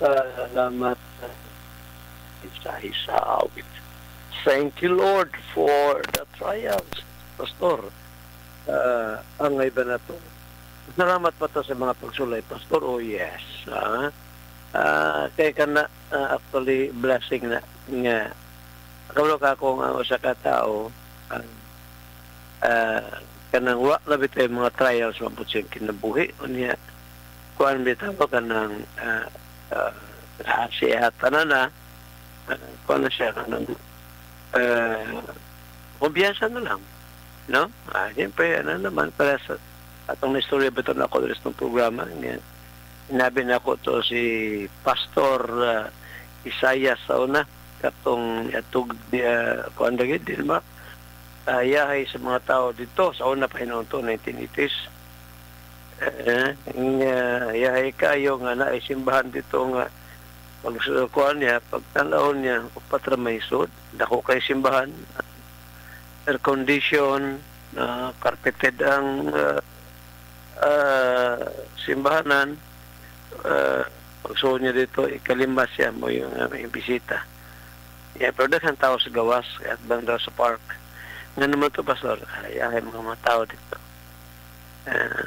Salamat isa-isa awit. Thank you, Lord, for the trials, Pastor. Ang iba na to. Salamat pa to sa mga pagsulay, Pastor. Oh, yes. Kaya ka na, actually, blessing na nga. Kaulo ka kung sa katao, kanang wak na bitaw mga trials, mabuti yung kinabuhi. O niya, kuhaan bitaw ka ng sihatan na, kuhaan na siya, kanang kumbiyansa na lang. No? Siyempre, naman, para sa atong istorya ba ito na ako sa programa, sinabi na ako to si Pastor Isaiah sa una, katong atug kuhaan lagi, di ba? Yahay sa mga tao dito, sa una pa hinoon to, 1980s. Yahay kayo nga na isimbahan dito nga pagsukuan niya, pagtanaon niya, upatramay-sod, dako kay simbahan, air condition, carpeted ang simbahanan, pagsuon niya dito, ikalimbas siya mo yung may bisita. Pero daghang tao sa gawas, at bang daw sa park. Nga naman ito, Pastor, ayahay mga tao dito.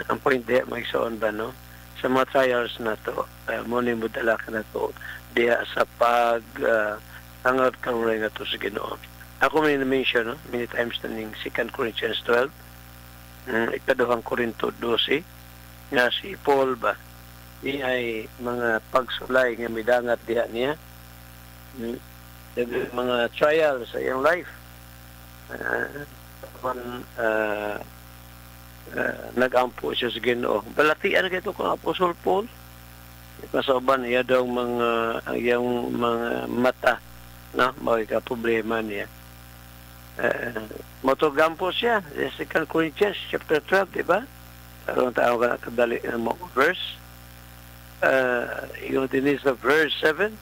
Ang point diya, magsoon ba, no? Sa mga trials na to, muna yung budala ka na to, diya sa hangat kang rin na to sa Ginoo. Ako may na-mention, no? Many times na ning 2 Corinthians 12, ikaduhang Corinto 12, nga si Paul ba, di ay mga pagsulay nga midangat diha niya, mga trials sa iyang life. Nag-ampo siya sa Ginoo. Balatian ka ito kung Apostle Paul. Kasoban niya daw yung mga mata, no? Mga problema niya. Motogampo siya. 2 Corinthians chapter 12, diba? Karong tao ka nakadali ng mga verse. Yung din sa verse 7.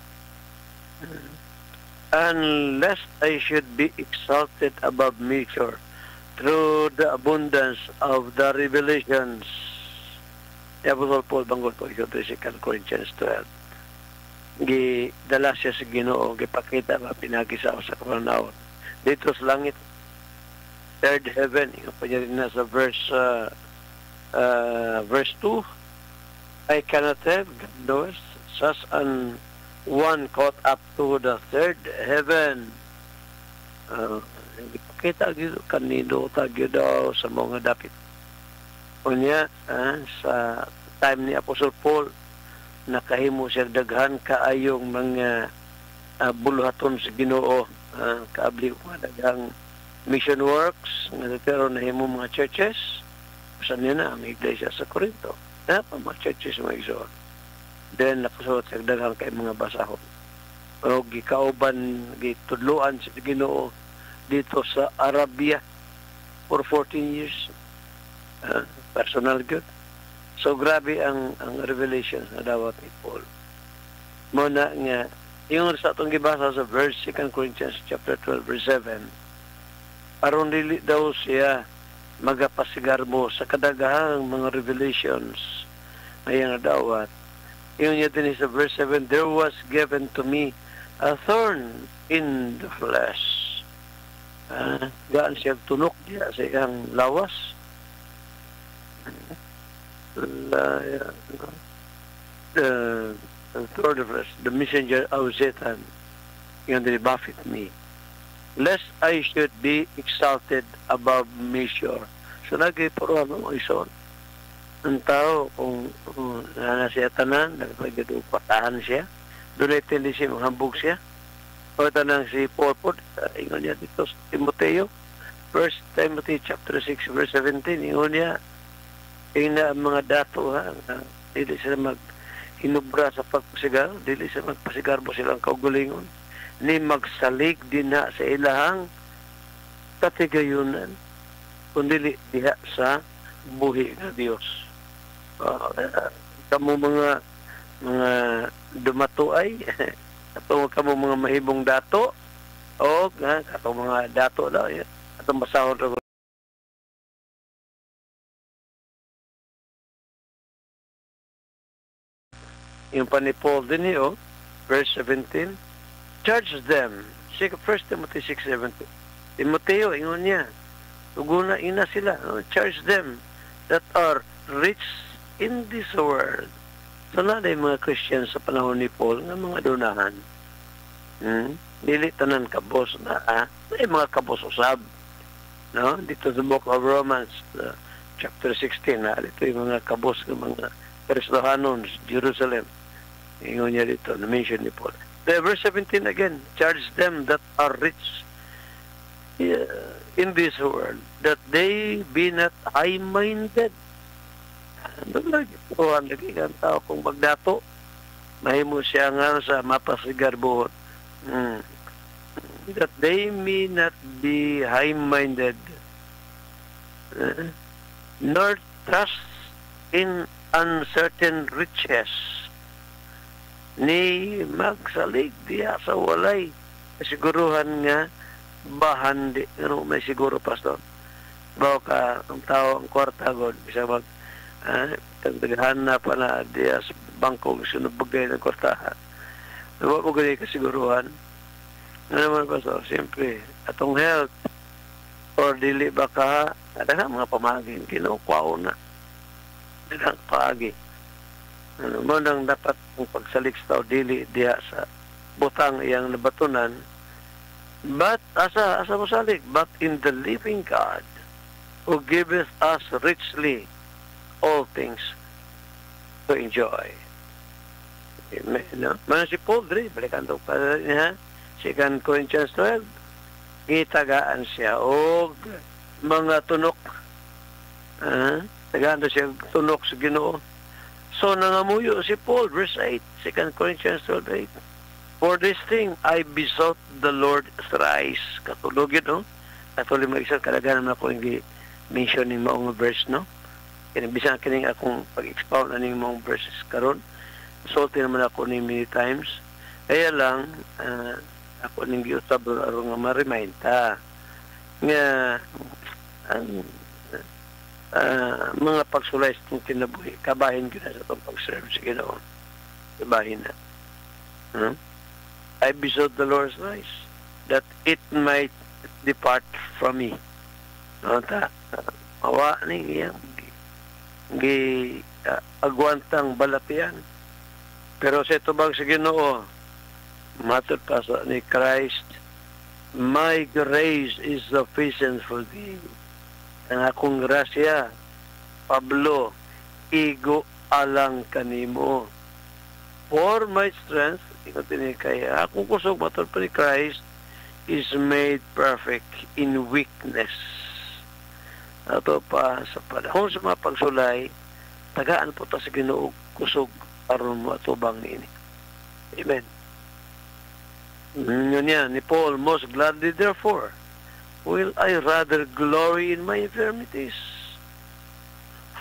Unless I should be exalted above measure through the abundance of the revelations. Apostle Paul bangol po ito 2 Corinthians 12. Gidala siya sa Ginoo, gipakita ba pinagisaw sa kapanahon. Dito sa langit, third heaven, yung pa niya rin na sa verse 2, I cannot have those such an one caught up to the third heaven. Ipakita dito kanino tagyo daw sa mga dapit. Unya, sa time ni Apostle Paul, nakahimo siya daghan kaayong mga buluhaton sa Ginoo, kaabli ko mga daghang mission works, pero nahimo mga churches, saan yun na, ang iglesia sa Corinto. Mga churches mga igsoon. Then, nakasuot sa daghang kay mga basahon. O gikauban, gitudluan sa Ginoo dito sa Arabia for 14 years. Personal good. So, grabe ang revelation na dawat ni Paul. Muna nga, yung sa itong gibasa sa verse 2 Corinthians chapter 12, verse 7, aron dili daw siya magapasigar mo sa kadagahang mga revelations na yung dawat. Yung niya din sa verse 7, there was given to me a thorn in the flesh. Gaan siya tunok diya sa iyang lawas. The third of us, the messenger of Satan, yung buffet me, lest I should be exalted above measure. So, nag-ipuruhan mo ison. Ang tao, kung nana siya tanan, nagpagpatahan siya, doon ay tindi siya, maghambog siya. O tanang si Paul po, ingon niya dito sa Timoteo, 1 Timothy chapter 6, verse 17, ingon niya, na mga dato, hindi sila hinubra sa pagpasigar, dili sa magpasigar mo silang kaugulingon, ni magsalig din na sa ilahang katigayunan, kundi diha sa buhi ng Diyos. Kamu mga dumatuay, atong kamu mga mahibong dato, o katong mga dato daw, atong basahon rin. Yung pa ni Paul din verse 17, charge them. 1 Timothy 6:17. Timoteo, ingon niya, tuguna ina sila. Charge them that are rich in this world. So na yung mga Christians sa panahon ni Paul nga mga dunahan. Dili tanan kabos na may mga kabos usab. No? Dito sa Book of Romans, chapter 16, dito yung mga kabos ng mga Kristohanon, Jerusalem. Ingon niya dito, na-mention ni Paul. The verse 17 again, charge them that are rich in this world, that they be not high-minded. Tuhan lagi ang tao kung magdato, mahimo siya nga sa mapasigar buhot. That they may not be high-minded, nor trust in uncertain riches, ni magsalig diya sa walay kasiguruhan nga bahan di ano may siguro pastor bawa ka ang tao ang kwarta god bisa mag tagdaghan na pa na diya sa bangko sinubagay ng kwartahan bawa mo ganyan kasiguruhan ano naman pastor siyempre atong health or dili ba ka ada mga pamagin kinukwaw na daghang paagi ano mo nang dapat kung pagsalig sa dili diya sa butang iyang nabatunan but asa mo salig but in the living God who giveth us richly all things to enjoy. Amen. No? Mana si Paul dre balikan to pa niya 2 Corinthians 12 gitagaan siya og mga tunok tagaan siya tunok sa Ginoo. So, nangamuyo si Paul, verse 8, 2 Corinthians 12:8. For this thing, I besought the Lord thrice. Katulog yun, no? Katulog mag-isang kalaganan na ako yung mention ng maong verse, no? Kinabisan kining akong pag-expound na ng maong verses karon. Sulti naman ako ni many times. Kaya lang, ako ning giutab aron nga ma-remind ta. Nga, mga pagsulay sa kinabuhi, kabahin ko na sa itong pag-serve sa Ginoo. Kabahin na. I besought the Lord's rice that it might depart from me. Mawa niya agwantang balapian. Pero sa itubang sa Ginoo, matod pa sa ni Christ, my grace is sufficient for thee. Ang akong grasya, Pablo, igo alang kanimo. For my strength, ikaw tinikay, akong kusog matod pa ni Christ, is made perfect in weakness. Ato pa sa panahon sa mga pagsulay, tagaan po ta sa Ginoo kusog aron mo atubang niini. Amen. Yun yan, ni Paul, most gladly therefore, will I rather glory in my infirmities?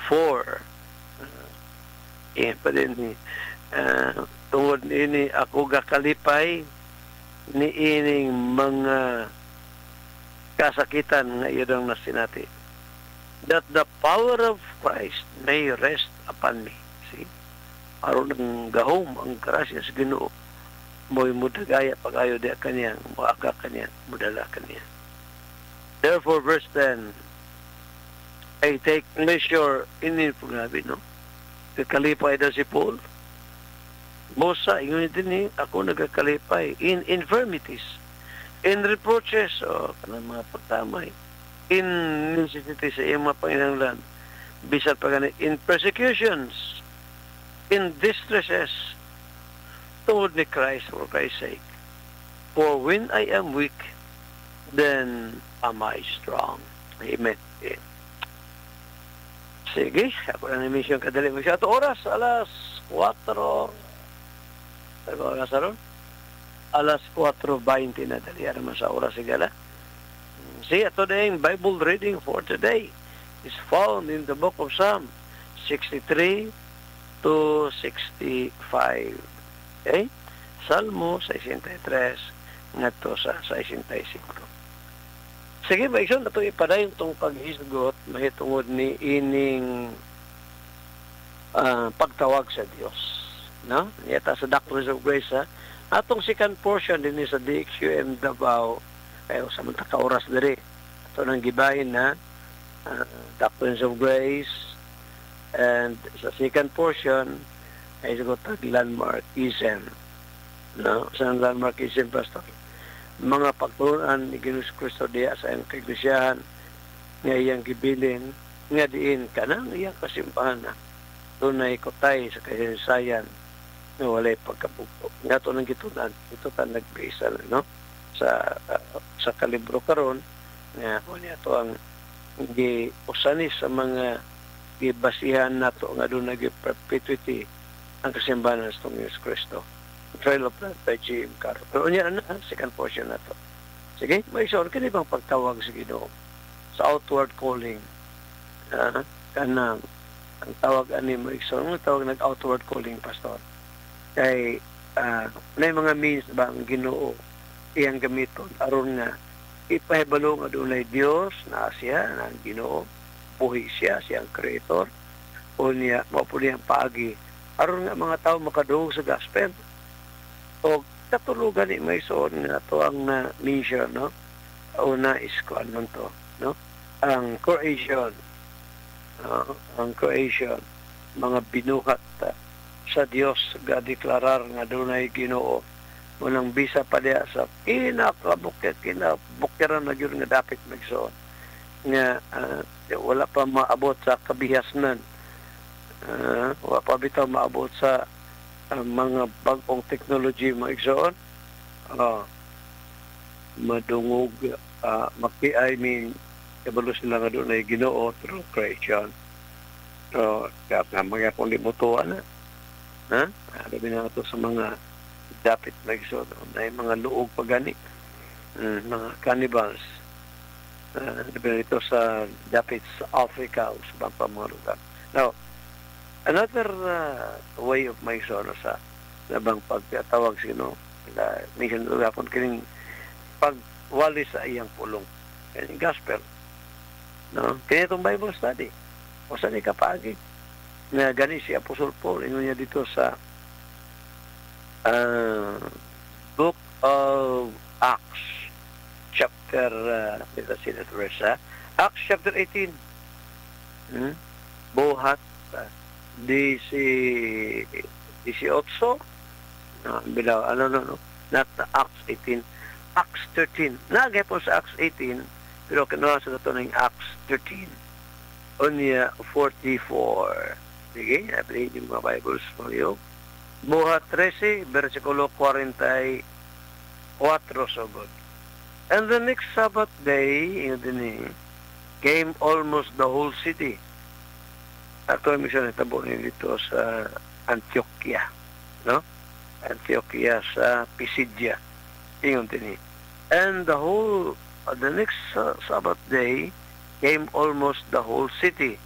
For, pa din ni, tungod ini ako gakalipay ni ining mga kasakitan nga iyong nasinati. That the power of Christ may rest upon me. See? Aron ng gahom ang grasya sa Ginoo. Mo'y mudagaya pag-ayo di kanyang, muaka kanyang, mudala kanyang. Therefore, verse 10, I take pleasure in grabe, no? Kakalipay daw si Paul. Mosa, yun din ako nagkakalipay in infirmities, in reproaches, kanang mga pagtamay, in necessity sa iyong mga panginahanglan, bisan pa ganit, in persecutions, in distresses, tungod ni Christ for Christ's sake. For when I am weak, then am I strong. Amen. Sige, ako na mission kadali mo siya. Ito oras, alas 4. Sabi ko, alas 4:20 na dali. Ano man sa oras sigala. See, today Bible reading for today is found in the book of Psalm 63 to 65. Okay? Salmo 63 ngadto sa 65. Sige, maigsoon na ito ipadayon itong paghisgot mahitungod ni ining pagtawag sa Diyos. no? Yata sa Doctrines of Grace, ha? Atong second portion din sa DXUM Davao, kayo sa mga ka-oras diri. Ito nang gibahin na Doctrines of Grace, and sa second portion ay sigutag landmarkism, no? Sa landmarkism, Pastor, mga pagtunan ni Ginoong Kristo diya sa iyang kaiglesiyahan nga iyang gibilin nga diin kanang iyang kasimbahan na tunay kutay sa kasaysayan nga walay pagkabugto. Nga ito nang gitunan, ito ta nagbisa, no? Sa kalibro karon nga kunya to ang giusani sa mga gibasihan nato nga doon nag-perpetuity ang kasimbahan sa Ginoong Kristo. Trail of Blood by G.M. Caro. Pero niya na, second portion na to. Sige, may isyon, kini bang pagtawag sa Ginoo sa outward calling? Kanang, ang tawag ani mo isyon, ang tawag nag-outward calling, Pastor. Kay, may mga means ba ang Ginoo iyang gamiton aron nga ipahibalo nga doon ay Diyos na siya, na ang Ginoo, buhi siya, siyang creator, o niya, mapuli ang paagi, aron nga mga tao makaduhog sa gospel. O katulugan ni may soon nga to ang mission, no? Una is ko ano to, no? Ang creation, mga binuhat sa Dios ga deklarar nga dunay Ginoo. Unang bisa pa diya sa kinabukyaran na yun nga dapat magsoon. Nga wala pa maabot sa kabihasnan. Wala pa bitaw maabot sa mga bagong technology maigsoon, madungog, I mean, evolution lang nga doon ay Ginoo through creation. So, kaya nga mga kung limutuan na, alabi na ito sa mga dapat maigsoon, na mga luog pagani, mga cannibals, alabi na ito sa dapat sa Africa o sa mga lugar. Now, another way of my son sa labang pagtawag sa Ginoo, minsan gapon kining pagwali sa iyang pulong, kining gospel, no? Kini itong Bible study o sa ni kapagi nga gani si Apostle Paul ingon niya dito sa Book of Acts chapter Acts chapter 18, buhat 18, not Acts 18, Acts 13. Nagay po sa Acts 18, pero kinuha sa ito ng Acts 13. Unya 44. Sige, nabili yung mga Bibles mo yun. Buhat 13, versikulo 44, so good. And the next Sabbath day, came almost the whole city. Ato ang misyon itabo dito sa Antioquia, no? Antioquia sa Pisidia. Ingon tini. And the next Sabbath day came almost the whole city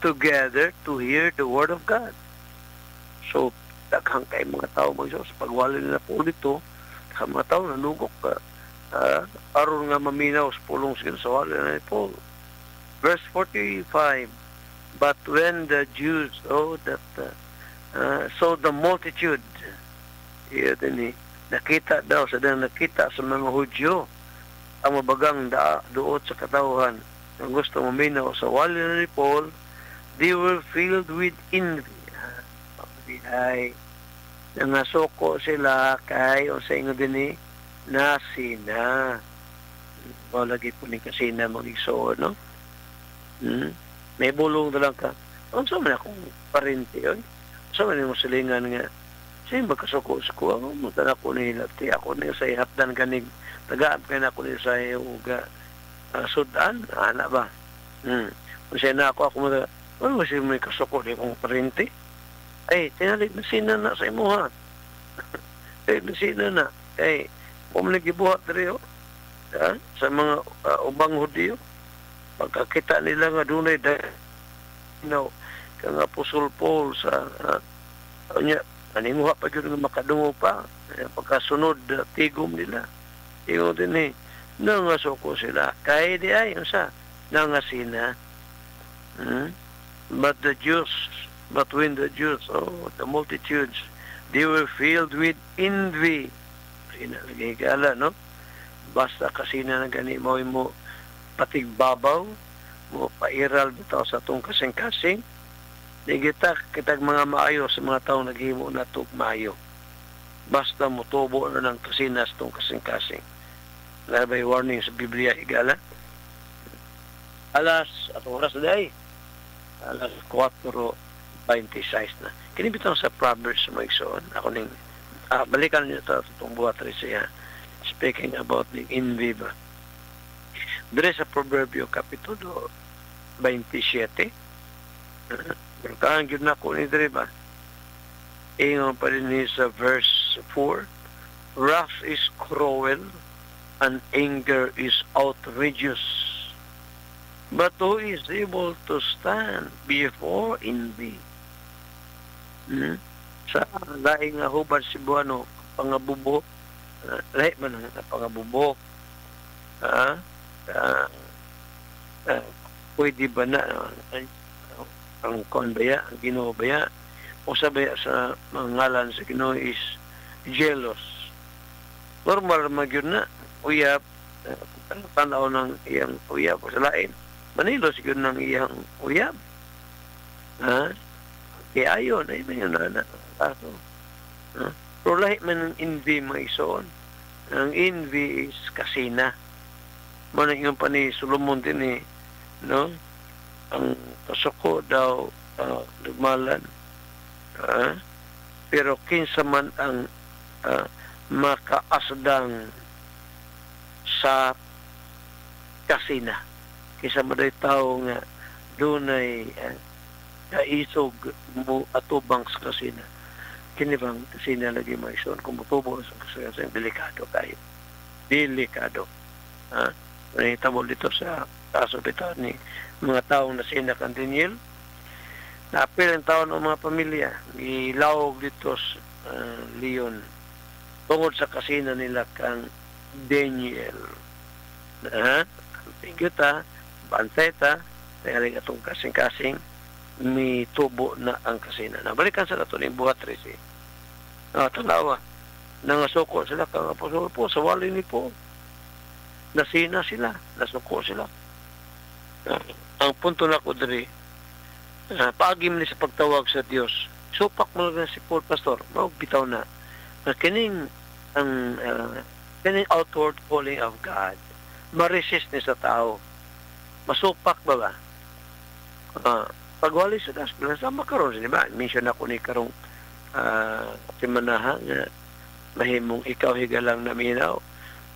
together to hear the word of God. So, daghang kay mga tao sa pagwali nila po dito, mga tao nanugok aron nga maminaw sa pulong sila sa wali na po. Verse 45. But when the Jews saw the multitude, nakita sa mga Hudyo ang mabagang duot sa katawhan ang gusto maminaw sa wali ni Paul, they were filled with envy. Ay nangasoko sila kay o sa inyo din na sina. Lagi po ni kasina mag-igsoon, no? May bulong na lang ka. Ano sa man akong parente yun? Sa man yung silingan nga, siya magkasuko-suko. Ano mo ko nila? Ako na sa ihapdan kanig. Tagaan ka na ako nila sa iyong sudan. Anak ba? Kung siya na ako mga, ano ba siya may kasuko? Di akong parente? Ay, tinalig na sina na sa imuha. Ay, na sina na. Ay, pumaligibuhat rin sa mga ubang Hudiyo. Pagkakita nila nga dunay kang Apostle Paul sa animuha pa yun nga makadungo pa pagkasunod tigom nila tingog din nangasoko sila kaya di ay sa nangasina but when the Jews the multitudes They were filled with envy. Sinalagay kala, no? Basta kasi na gani mo patigbabaw, mo pairal bitaw sa itong kasing-kasing. Di kitag mga maayo sa mga taong naghimo na itong maayo. Basta mo tubo na ng kasinas itong kasing-kasing. Labay warning sa Biblia, higala. Alas, at oras na ay, alas 4:26 na. Kinibitaw sa Proverbs mo igsoon. Ako ning, balikan niyo ito, itong buhat rin siya. Speaking about the envy ba. Dere sa Proverbio Kapitulo 27, berkahan yun na ko ni dere ba. Ingon pa rin sa verse 4, wrath is cruel, and anger is outrageous. But who is able to stand before envy? Sa laing nga hubad Cebuano, pangabubo, lahi man ang pangabubo. Pwede ba na ang konbaya, ang Ginoo baya, o sabaya sa mga ngalan sa Ginoo is jealous. Normal magyud na uyab, tanaw ng iyang uyab o sa lain. Manilo siguro ng iyang uyab. Kaya ayon, ay man yun na. Pero lahi man ng envy mga isoon. Ang envy is kasina. Muna yung pa ni Solomon din no? Ang kasuko daw lumalan. Pero kinsa man ang makaasdang sa kasina. Kisa mo dahi tao nga doon ay kaisog mo atubang sa kasina. Kini bang kasina lagi mga ison? Kung mutubo sa kasina, delikado kayo. Delikado. Nahitabo dito sa kaso bitaw ni mga taong nasina kang Daniel. Naapil ang taon ng mga pamilya. Ilawog dito sa Leon. Tungod sa kasina nila kang Daniel. Thank you ta. Bantay ta. Nayaring atong kasing-kasing. May tubo na ang kasina. Nabalikan sa nato ng buhat rin tanawa. Nangasuko sila kang apostol po sa wali ni po. Nasina sila. Nasuko sila. Ang punto na ko diri, paagim ni sa pagtawag sa Diyos. Supak mo lang si Paul Pastor. Magbitaw na. Kining ang kining outward calling of God, ma-resist ni sa tao. Masupak ba ba? Pagwali sa gospel, sama karon di ba? Mention ako ni karong simanaha nga mahimong ikaw higalang naminaw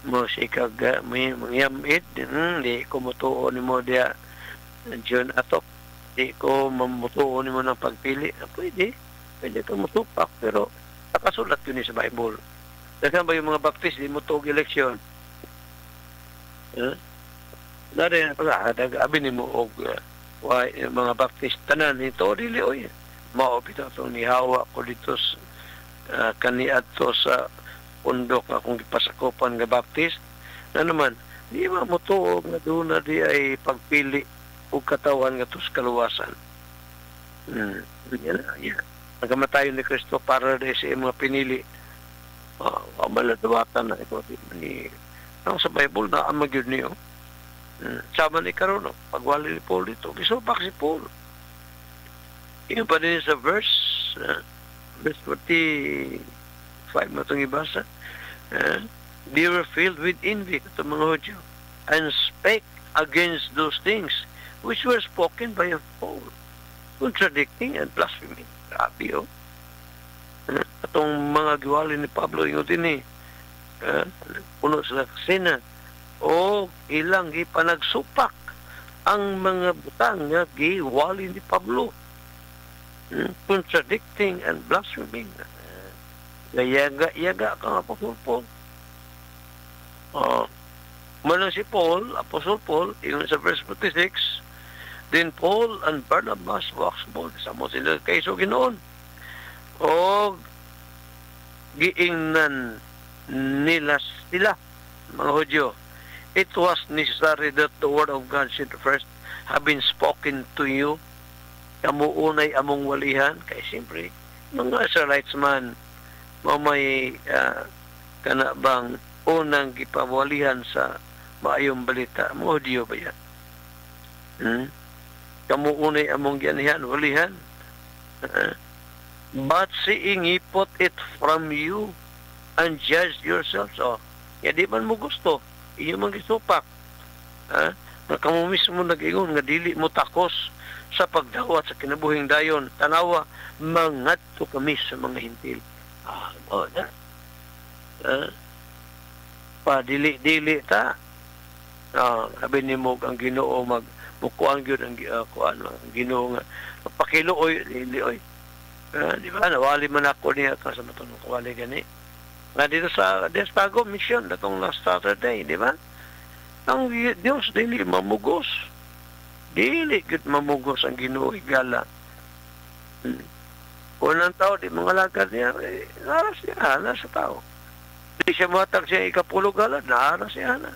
mo sikag mangyamit di ko mutuo ni mo dia John Atok di ko mamutuo ni mo ng pagpili. Pwede ka mutupak pero nakasulat yun sa Bible. Dagan ba yung mga baptist di mo tuog eleksyon? Dari abi ni mo og mga baptist tanan ito dili oy mao bitaw tong nihawa ko dito kaniadto sa undok akong gipasakopan nga baptist na naman di mamutuog nga doon na di ay pagpili o katawan nga tos kaluwasan. Yan. Nagamatayon ni Kristo para rin sa mga pinili. Maladawatan na ito. Sa Bible na amag yun niyo. Sama ni Karono, pagwali ni Paul dito, isupak si Paul. Yung pa din sa verse 45 na itong ibasa. They were filled with envy, ito mga Hudyo, and spake against those things which were spoken by Paul, contradicting and blaspheming. Grabe, Itong mga giwali ni Pablo, yung din puno sila kasina, o ilang ipanagsupak ang mga butang nga giwali ni Pablo, contradicting and blaspheming. Yaga ka nga Apostol. Manang si Paul, Apostle Paul, yung sa verse 46, then Paul and Barnabas walks bold. Samo sila kayso Ginoon. O giingnan nila sila, mga Hudyo. It was necessary that the word of God should first have been spoken to you. Kamuunay among walihan. Kaya siyempre, mga Israelites man, may kana bang unang gipawalihan sa maayong balita. Mo Diyo ba yan? Kamu unay among gianihan, walihan. But seeing He put it from you and judge yourselves. Ya di man mo gusto. Iyo man gisupak. Na kamo mismo nag-ingon nga dili mo takos sa pagdawat sa kinabuhing dayon. Tanawa, mangadto kami sa mga hintil. Padili-dili ta. Sabi ni mo ang Ginoo mukuan gyud ang Ginoo nga pakiluoy dili oy. Di ba nawali man ako niya sa matunong kawali gani. Nga dito sa Destago mission datong last Saturday, di ba? Ang Dios dili mamugos. Dili gyud mamugos ang Ginoo higala. Unang tao di mga lagad niya naras siya na sa tao. Di siya matag siya ikapulo gala naras siya na.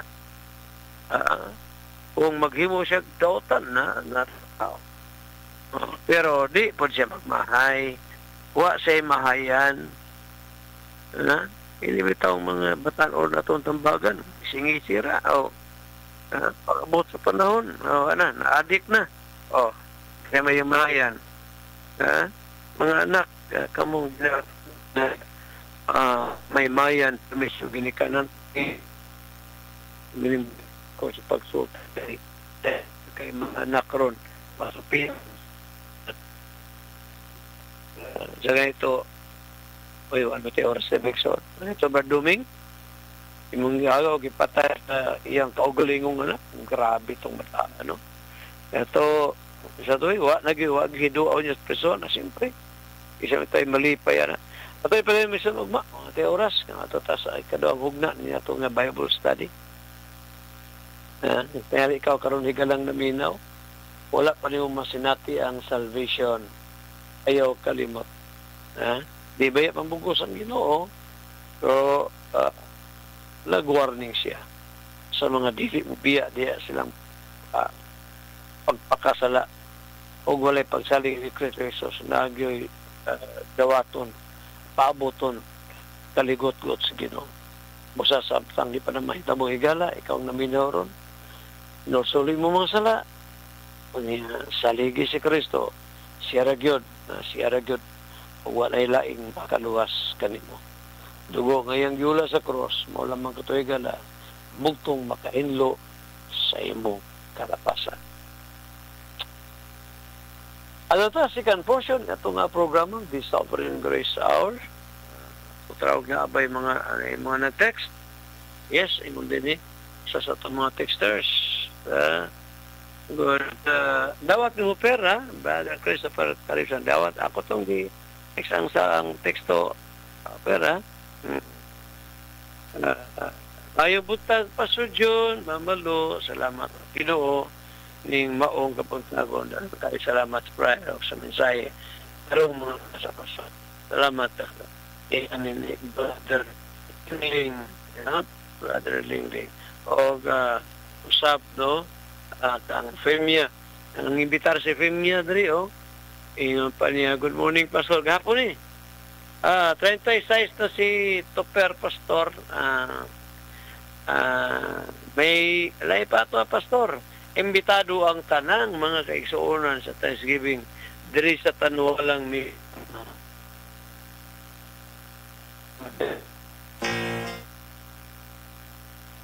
Kung maghimo siya dautan na tao. Pero di po siya magmahay. Wa siya mahayan. Hindi bitawang mga batan-or na itong tambagan. Singisira. Pag-abot sa panahon. Na-addict na. Kaya may mahayan. Mga anak, kamong may mayan, misyo ginikanan. Minim ko sa pagsuot kay mga anak ron pasupin sa ganito ano tayo oras sa Bexon ito ba duming imong agaw gipatay iyang kaugalingong anak grabe itong mata ito sa tuwi nag-iwag hiduaw niya sa preso na siyempre isa tayo malipay ito yung pala yung misang ugma tayo oras ito tas ay kadoang hugna niya ito nga Bible study. Kaya ikaw karon higalang naminaw, wala pa niyo masinati ang salvation. Ayaw kalimot. Di ba yung pambugos ang Ginoo? So, nag-warning siya sa mga dili biya diya silang pagpakasala o walay pagsalig ni Kristo Jesus nagyoy dawaton, paaboton, kaligot-got sa Ginoo. Busa sa di pa na mahitabo higala, ikaw ang naminaw ron. Nusuli mo mga sala. Saligi si Kristo. Siya ragyod. Walay laing makaluwas kanimo. Dugo ngayang yula sa cross, mo lamang katoy gala, bugtong makainlo sa imong kalapasan. Ano ta, second portion, ito nga programa, The Sovereign Grace Hour. Tawag nga abay mga nag-text. Yes, imong din sa itong mga texters. Dawat ni Hupera, Brother Christopher Carisan, dawat ako itong ang teksto Hupera. Ayaw butag pasudyon, mamalo, salamat Ginoo ning maong kapuntagon. Kaya salamat sa prayer o sa mensahe. Pero mga kasapasod. Salamat Brother Lingling. Brother Lingling. O usap ang Femia ang imbitar si Femia diri ingon pa niya good morning pastor gahapon 36 na si Topper pastor may lay pa to pastor imbitado ang tanang mga kaigsuonan sa Thanksgiving diri sa Tanwalang ni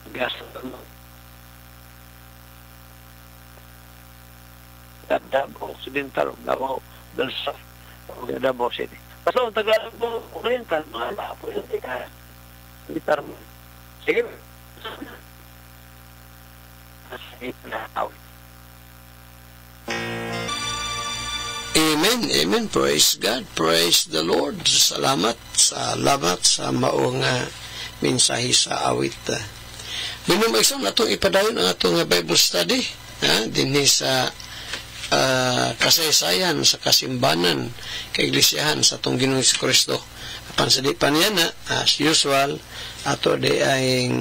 gas Davao Occidental, Davao del Sur, Davao City. Pasal ang Tagalog mo, Oriental, mga lapo yung tika. Bitar mo. Sige. Amen. Praise God. Praise the Lord. Salamat sa maong mensahe sa awit. Minumagsan na itong ipadayon ang itong Bible study. Dinhi sa kasaysayan sa kasimbanan kaiglesiyahan sa itong Ginoong Kristo. Pansadi pa niya na, as usual, ato di ay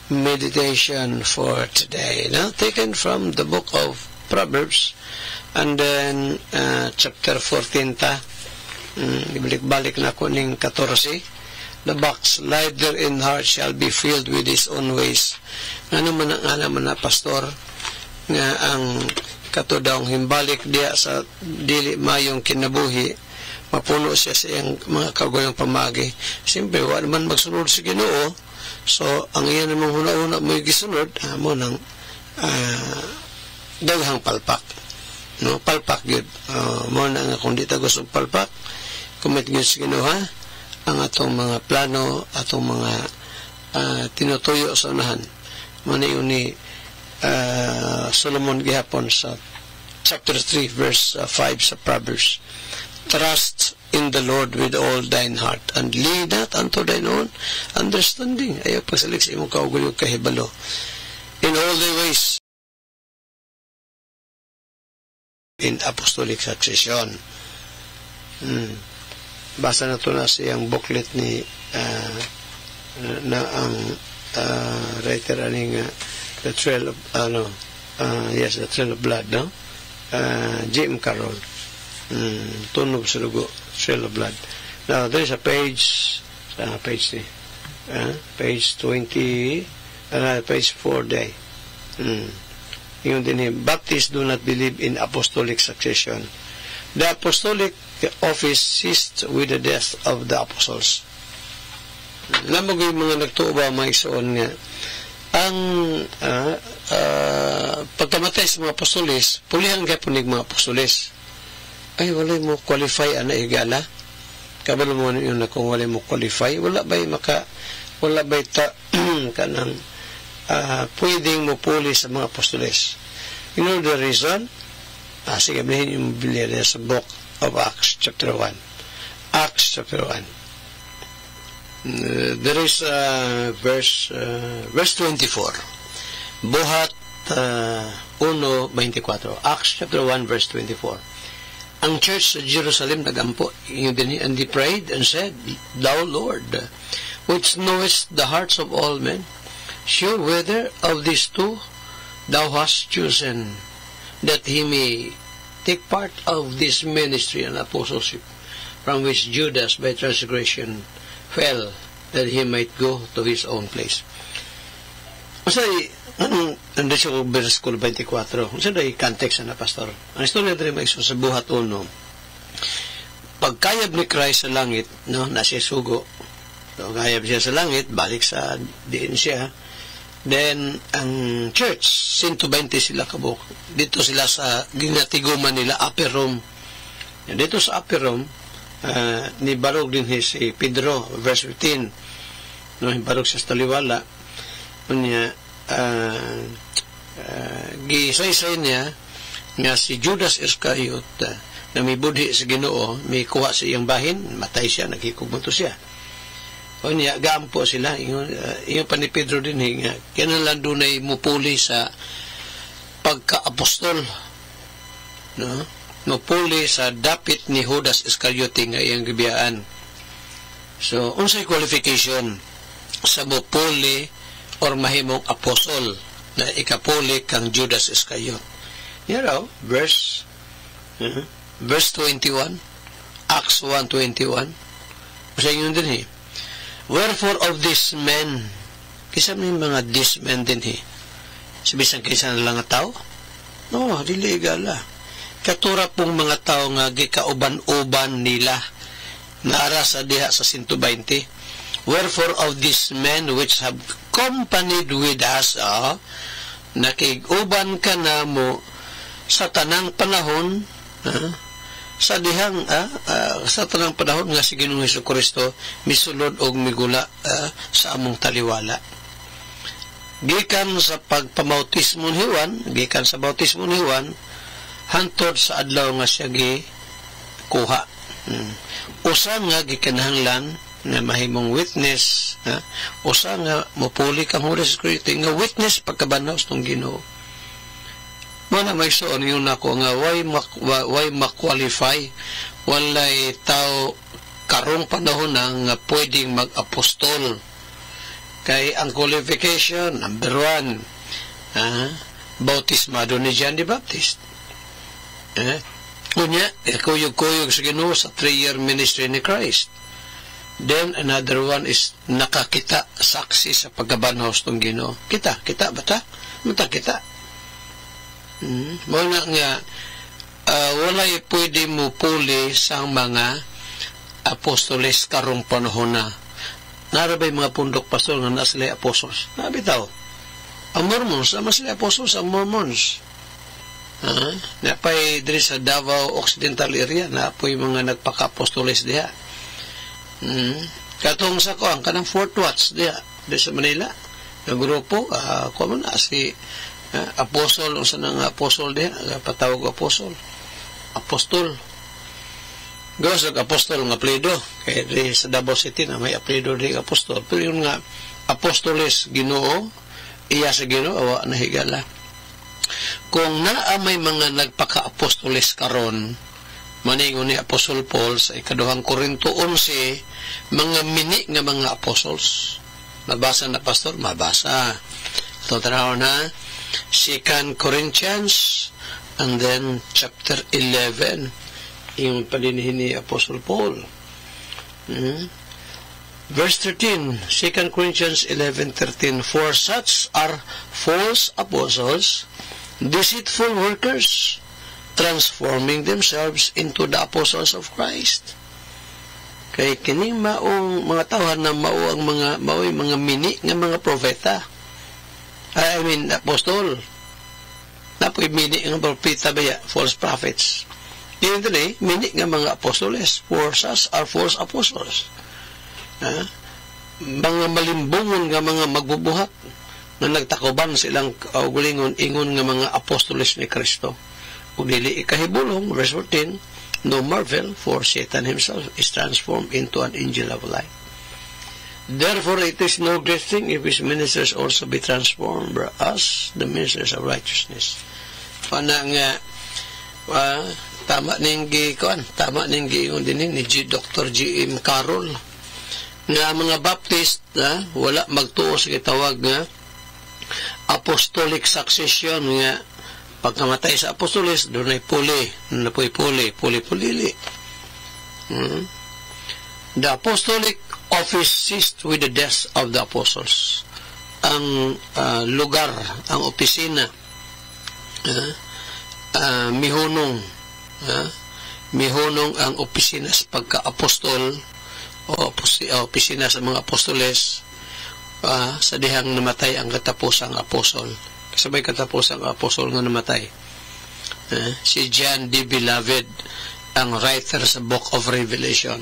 meditation for today. Taken from the book of Proverbs, and then chapter 14 ta. Ibalik-balik na ko ning 14. the backslider in heart shall be filled with his own ways. Ano man ang alam na pastor nga ang katudang himbalik diya sa dili mayong kinabuhi, mapuno siya sa iyang mga kaguyang pamagi. Siyempre, wala naman magsunod sa Ginoo. So, ang iyan namang huna-huna mo'y gisunod, mo ng daghang palpak. No, palpak yun. Mo na nga kung di ta gusto palpak, kumit yun sa Ginoo, ha? Ang atong mga plano, atong mga tinutuyo sa unahan. Muna yun ni Solomon gihapon sa chapter 3 verse 5 sa Proverbs. Trust in the Lord with all thine heart and lean not unto thine own understanding. Ayaw pagsalik sa imong kaugulo kahibalo. In all thy ways, in apostolic succession. Basa na ito na siyang booklet ni na ang writer aning The Trail of The Trail of Blood, no? Jim Carroll. Tunog sa lugo, Trail of Blood. Now, there is a page, page 20, page 4 day. Yung din, Baptists do not believe in apostolic succession. The apostolic office ceased with the death of the apostles. Lamang yung mga nagtuuba, mga isuon nga, ang pagkamatay sa mga apostolis, pulihan ka po mga apostolis. Ay, wala mo qualify, ana igala. Kabalo mo yun na kung wala mo qualify, wala ba'y kanang pwedeng mo puli sa mga apostolis. You know the reason? Sige, bilihin yung Biblia sa book of Acts, chapter 1. Acts, chapter 1. There is verse 24. Buhat 1:24. Acts chapter 1 verse 24. Ang church sa Jerusalem nagampo, and they prayed and said, Thou Lord, which knowest the hearts of all men, show whether of these two thou hast chosen, that he may take part of this ministry and apostleship, from which Judas by transgression fell, that he might go to his own place. Masay, nandun siya kong verse 24. Masay na i-context na, pastor. Ang istorya rin may sa buhat 1. Pagkayab ni Christ sa langit, no, nasa sugo. So, kayab siya sa langit, balik sa diin siya. Then, ang church, 120 sila kabuk. Dito sila sa ginatiguman nila, upper room. Dito sa upper room, ni barog din si Pedro, verse 15. No, barog siya sa taliwala. Unya, gisaysay niya nga si Judas Iscariot na may budhi sa Ginoo, may kuha sa iyang bahin, matay siya, nagkikugmunto siya. Unya, gaampo sila. Yung pa ni Pedro din, nga, kinalan doon ay mupuli sa pagka-apostol. No? Mupuli sa dapit ni Judas Iscariote nga iyang gibiyaan. So, unsay qualification sa mupuli or mahimong apostol na ikapuli kang Judas Iscariot? You know, verse 21, Acts 1:21. Kasi yun din Wherefore of these men, kisa may mga these men din Sabisan kisa na lang nga tao? No, dili igala. Katura pong mga tao nga gikauban-uban nila naara sa diha sa 120. Wherefore of these men which have companied with us, nakig-uban ka na mo sa tanang panahon, sa dihang sa tanang panahon nga si Ginoong Hesukristo misulod og migula sa among taliwala. Gikan sa pagpamautismo ni Juan, gikan sa bautismo ni Juan hantod sa adlaw nga siya gikuha. Usa nga gikinahanglan nga mahimong witness, usa nga mopuli kang Holy Spirit nga witness pagkabanaw sa Ginoo. Mana may soon yun ako nga why ma-qualify, walay tao karong panahon nga pwedeng mag-apostol. Kay ang qualification, number 1, bautismado ni John the Baptist. Kunya, kuyog-kuyog sa Ginoo sa 3-year ministry ni Christ. Then another one is nakakita, saksi sa pagkabanhos ng Ginoo. Kita bata? Mata kita. Muna nga, walay pwede mo puli sa mga apostoles karong panahon na. Narabay mga pundok pastor nga nasa sila apostles. Nabitaw. Ang Mormons, ama sila apostles, ang Mormons. Napay diri sa Davao Occidental area, napoy mga nagpaka-apostoles diha. Katong sa ko, ang kanang Fort Watts diha, di sa Manila. Ang grupo, kuman na si apostol, o sa nang apostol diha, patawag apostol. Apostol. Gawas ang apostol ng apelido. Kaya di sa Davao City na may apelido di apostol. Pero yun nga, apostoles Ginoo, iya sa Ginoo, awa na higala. Kung naa may mga nagpaka-apostoles karon, maningon ni Apostol Paul sa ikaduhang Korinto 11, mga mini nga mga apostles. Mabasa na pastor? Mabasa. Ito tanaw na 2 Corinthians and then chapter 11 yung palinihin ni Apostle Paul. Verse 13, 2 Corinthians 11:13, for such are false apostles, deceitful workers, transforming themselves into the apostles of Christ. Kay kining maong mga tawhan na mao ang mga mini nga mga propeta. Apostol. Napoy mini nga propeta ba false prophets. Yun din mini nga mga apostoles. For such are false apostles. Mga malimbungon nga mga magbubuhat na nagtakuban silang kaugulingon ingon nga mga apostoles ni Kristo. Kung dili ikahibulong, verse 14, no marvel, for Satan himself is transformed into an angel of light. Therefore it is no great thing if his ministers also be transformed as the ministers of righteousness. Pana nga tama ning ingon din ni Dr. G.M. Carroll nga mga Baptist wala magtuo sa gitawag nga apostolic succession nga pagkamatay sa apostoles doon ay puli. The apostolic office ceased with the death of the apostles. Ang lugar, ang opisina mihunong ang opisina sa pagka-apostol o opisina sa mga apostoles sa dihang namatay ang katapusang apostol. Kasabay katapusang apostol nga namatay. Si John D. Beloved, ang writer sa Book of Revelation.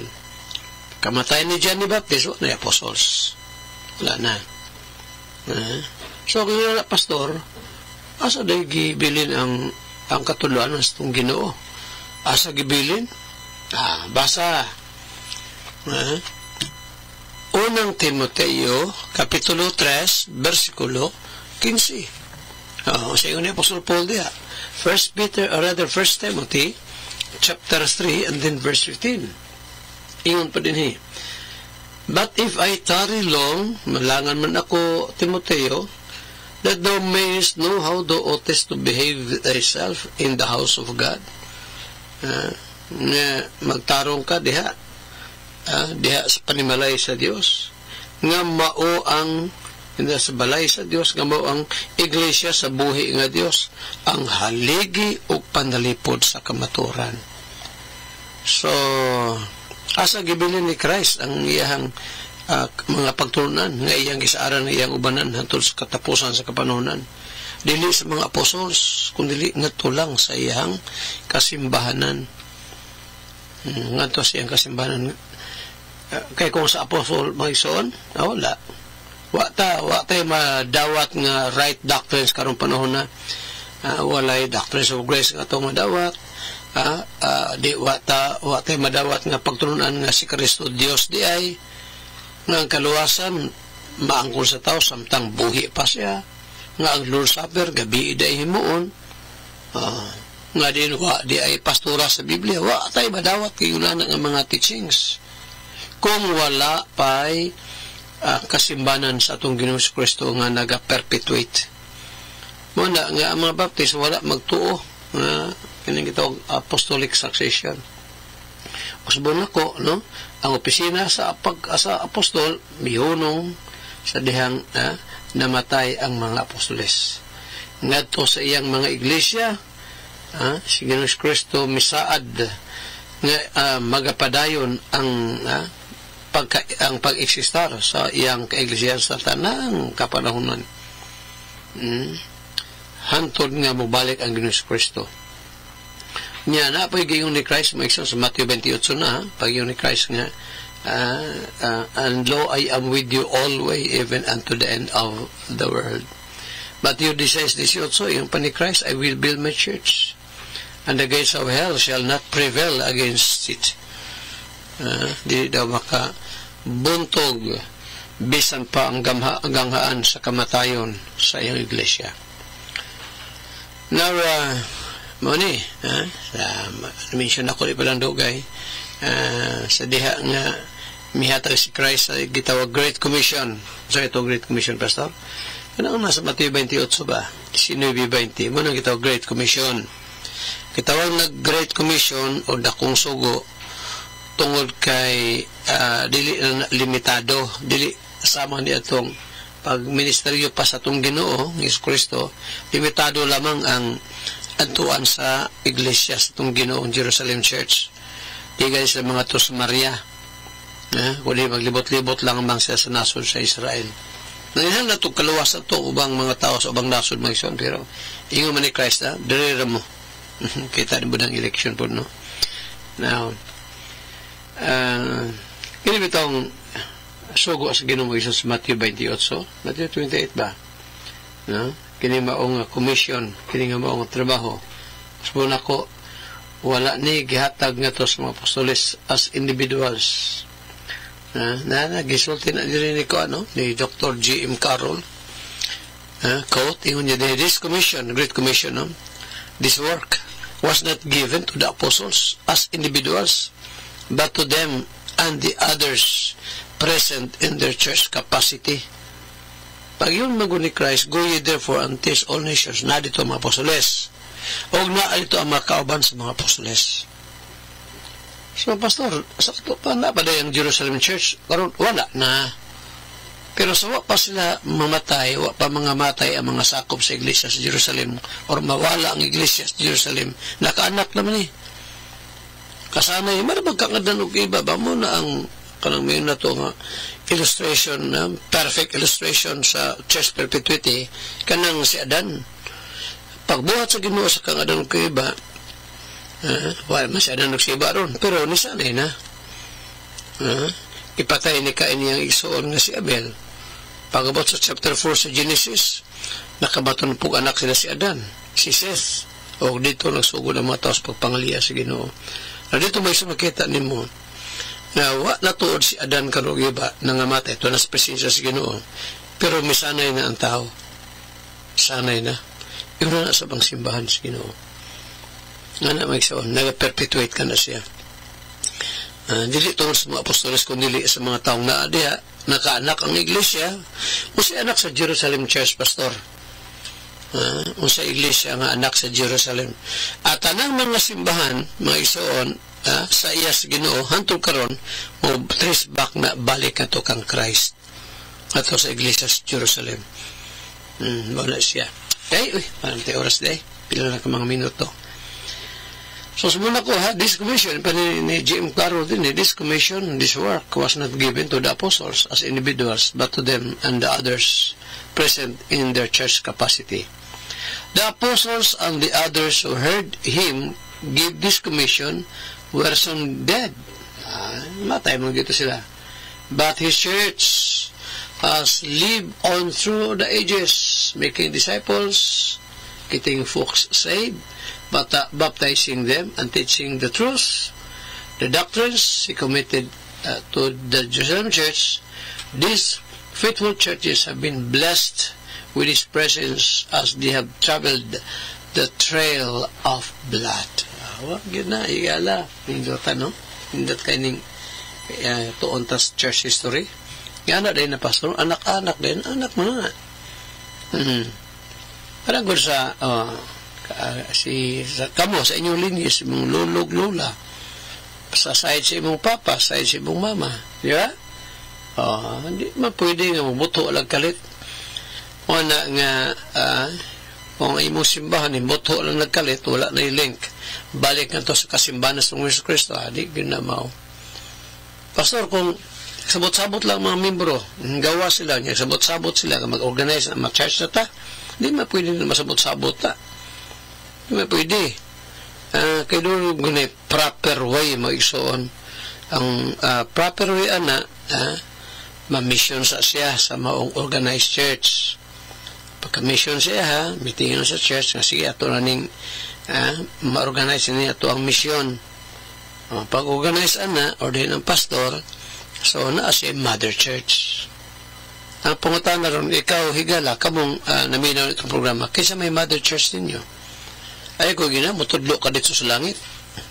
Kamatay ni John the Baptist, wala na apostles. Wala na. So, kung wala pastor, asa dahi gibilin ang katuluan ng itong Ginoo? Asa gibilin? Basa. Unang Timoteo, Kapitulo 3, versikulo 15. Sa iyo ni Apostle Paul diha. 1 Timothy, chapter 3, and then verse 15. Ingon pa din but if I tarry long, malangan man ako, Timoteo, that thou mayest know how thou oughtest to behave thyself in the house of God. Magtarong ka diha sa panimalay sa Dios, nga mao ang sa balay sa Dios, nga mao ang iglesia sa buhi nga Dios, ang haligi ug panalipod sa kamaturan. So asa gibilin ni Christ ang iyang mga pagtulunan nga iyang gisaaran nga iyang ubanan hangtod sa katapusan sa kapanunan, dili sa mga apostles kundi ngadto lang sa iyang kasimbahanan. Ngadto sa iyang kasimbahanan. Kay kung sa apostol magigsoon, wala. Wa tay madawat nga right doctrines karong panahon na walay doctrines of grace nga atong madawat. Di wa tay madawat nga pagtulunan nga si Kristo Dios di ay nga ang kaluwasan maangkol sa tao samtang buhi pa siya, nga ang Lord's Supper gabi iday himuon, nga din di ay pastora sa Biblia. Wa tay madawat kay nga mga teachings kung wala pay kasimbanan sa atong Ginoong Kristo nga naga-perpetuate. Muna nga ang mga Baptist wala magtuo nga kining gitawag apostolic succession. Usbon ako, no? ang opisina sa apostol mihunong sa dihang namatay ang mga apostoles. Ngadto sa iyang mga iglesia, si Ginoong Kristo misaad nga magapadayon ang pag-eksistar sa iyang kaiglesia sa tanang kapanahonan. Hantod nga mobalik ang Ginoong Kristo. Nya na pag-iyon ni Christ maikson sa Matthew 28 na pag-iyon ni Christ nga and lo, I am with you always, even unto the end of the world. Matthew 16:18, yung pa ni Christ, I will build my church, and the gates of hell shall not prevail against it. Di daw makabuntog bisan pa ang ganghaan sa kamatayon sa iyong iglesia. Now, muni, mention ako rin palang dugay, sa diha nga mihatag si Christ sa gitawag Great Commission. So ito Great Commission, Pastor? Ano ang nasa Matthew 28 ba? 19:20. Muna gitawag Great Commission. Gitawag na Great Commission o dakong sugo tungod kay dili limitado, dili sama ni atong pagministeryo pa sa atong Ginoo Hesus Kristo, limitado lamang ang antuan sa iglesia sa atong Ginoong Jerusalem Church. Di guys sa mga to sa Maria, kundi maglibot-libot lang ang siya sa nasod sa Israel. Nangyayang na ito kaluwasan to ubang mga tao sa ubang nasod mga ison, pero ingon man ni Christ, dirira mo. Kita din mo ng election po, no? Now, kini bitong sugo sa Ginoong Hesus Matthew 28, Matthew 28 ba? No? Kini maong commission, kini nga maong trabaho. Sabi na ko, wala ni gihatag nga to sa mga apostoles as individuals. Gisulti na din ni Dr. G.M. Carroll. Quote, ingon niya, this commission, Great Commission, this work was not given to the apostles as individuals, but to them and the others present in their church capacity. Pag yun magun ni Christ, go ye therefore and teach all nations, na dito ang mga apostoles. O na ito ang mga kauban sa mga apostoles. So, Pastor, sakto pa na pa yung Jerusalem Church? Karon wala na. Pero sa wa pa sila mamatay, wa pa mga matay ang mga sakop sa iglesia sa Jerusalem, or mawala ang iglesia sa Jerusalem, nakaanak naman eh. Kasanay, marabag kakadanog iba, ba mo na ang kanang mayon na ito nga illustration, perfect illustration sa Church Perpetuity, kanang si Adan. Pagbuhat sa Ginoo sa kang Adan ko iba, wala masyadong nagsiba ron, pero nisanay na. Ipatay ni Cain niyang igsoon nga si Abel. Pagabot sa chapter 4 sa Genesis, nakabaton po anak sila si Adan, si Seth, o dito nagsugo ng mga tao sa pagpangaliya sa Ginoo. Na dito may sumakita ni mo, na wa natuod si Adan karong iba, nangamatay, ito na sa presensya sa Ginoo, pero misanay na ang tao. Sanay na. Yung na sa bang simbahan sa Ginoo. Nga na magsaon, nag-perpetuate ka na siya. Dili tungkol sa mga apostoles, kung dili sa mga taong naadiha, nakaanak ang iglesia, o si anak sa Jerusalem Church, Pastor. O sa iglesia nga anak sa Jerusalem. At anang mga simbahan, mga isoon, sa iya sa Ginoo, hantong karon mo trace back na balik na to kang Christ. Ato sa iglesia sa Jerusalem. Wala siya. Okay, parang tayo oras day. Pila na ka mga minuto. So, sumuna ko, this commission, pa ni J.M. Carroll din, this commission, this work was not given to the apostles as individuals, but to them and the others present in their church capacity. The apostles and the others who heard him give this commission were soon dead. Matay mo dito sila. But his church has lived on through the ages, making disciples, getting folks saved, but baptizing them and teaching the truth, the doctrines he committed to the Jerusalem Church. These faithful churches have been blessed with his presence as they have traveled the trail of blood. Wag yun na, igala. Pindutan, no? Pindot kayo ning tuon tas church history. Yan na din na pastor, anak-anak din, anak mo na. Parang gud sa kamo sa inyong linis, mong lulog-lula. sa side sa imong papa, side sa imong mama. Di ba? Hindi pwede nga mabuto lang kalit. O na nga, kung imong simbahan, buto lang nagkalit, wala na yung link. Balik na to sa kasimbahan ng Yesus Cristo, di ginamaw. Pastor, kung sabot-sabot lang mga membro, gawa sila, sabot-sabot sila, mag-organize na ma-church na ta, di pwede na masabot-sabot ta. Di pwede. Kaya doon gunay proper way mag-isuon. Ang proper way ana, ma-mission sa siya sa maong organized church. Pagka-mission siya, meeting sa church, nga sige, ato na ning ma-organize niya ito ang mission. Pag-organize ana, or din ang pastor, so na siya mother church. Ang pangutan na ron, ikaw, higala, kamong naminaw itong programa, kaysa may mother church ninyo. Ay ko mutudlo ka dito sa langit.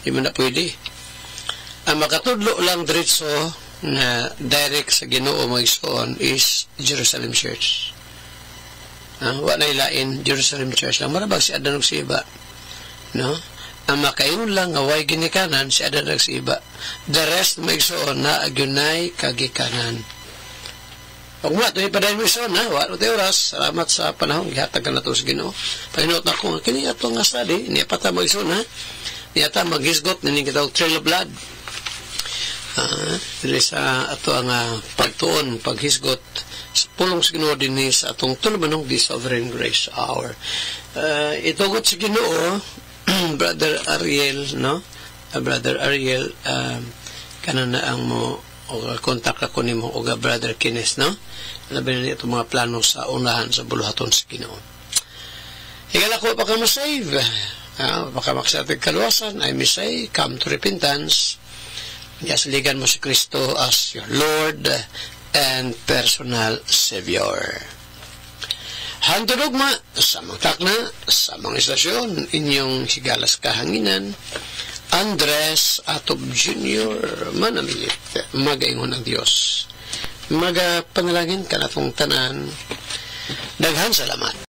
Hindi mo na pwede. Ang makatudlo lang diretso na direct sa Ginoo mag-isuon is Jerusalem Church. Wa na ilain Jerusalem Church lang. Marabag si Adan si Iba. No? Ang makaingon lang nga way ginikanan si Adan si Iba. The rest mag-isuon na agyunay kagikanan. Kung nga, ito ipaday mo ison, wala tayo oras. Salamat sa panahon. Ihatag ka na ito sa Ginoo. Pahinot na ko, kini ito nga study. Niyapata mo ison, niyata maghisgot, nining kita trail of blood. Dili sa ato ang pagtuon, paghisgot. Sa pulong sa Ginoo din sa atong tulumanong di sovereign grace hour. Itugot sa Ginoo, Brother Ariel, no? Brother Ariel, kanan na ang mo, o kontak ako ni mo, o Brother Kines, no? Labi na ito mga plano sa unahan sa buluhaton sa Ginoo. Higala ko pa ka masave. Baka makasatag kaluwasan, I may say, come to repentance. Yasligan mo si Kristo as your Lord and personal Savior. Handudugma sa mga takna, sa mga istasyon, inyong higalas kahanginan, Andres Atob Jr. manamilit, magaingon ang Diyos. Magapanalangin ka na itong tanan. Daghan salamat.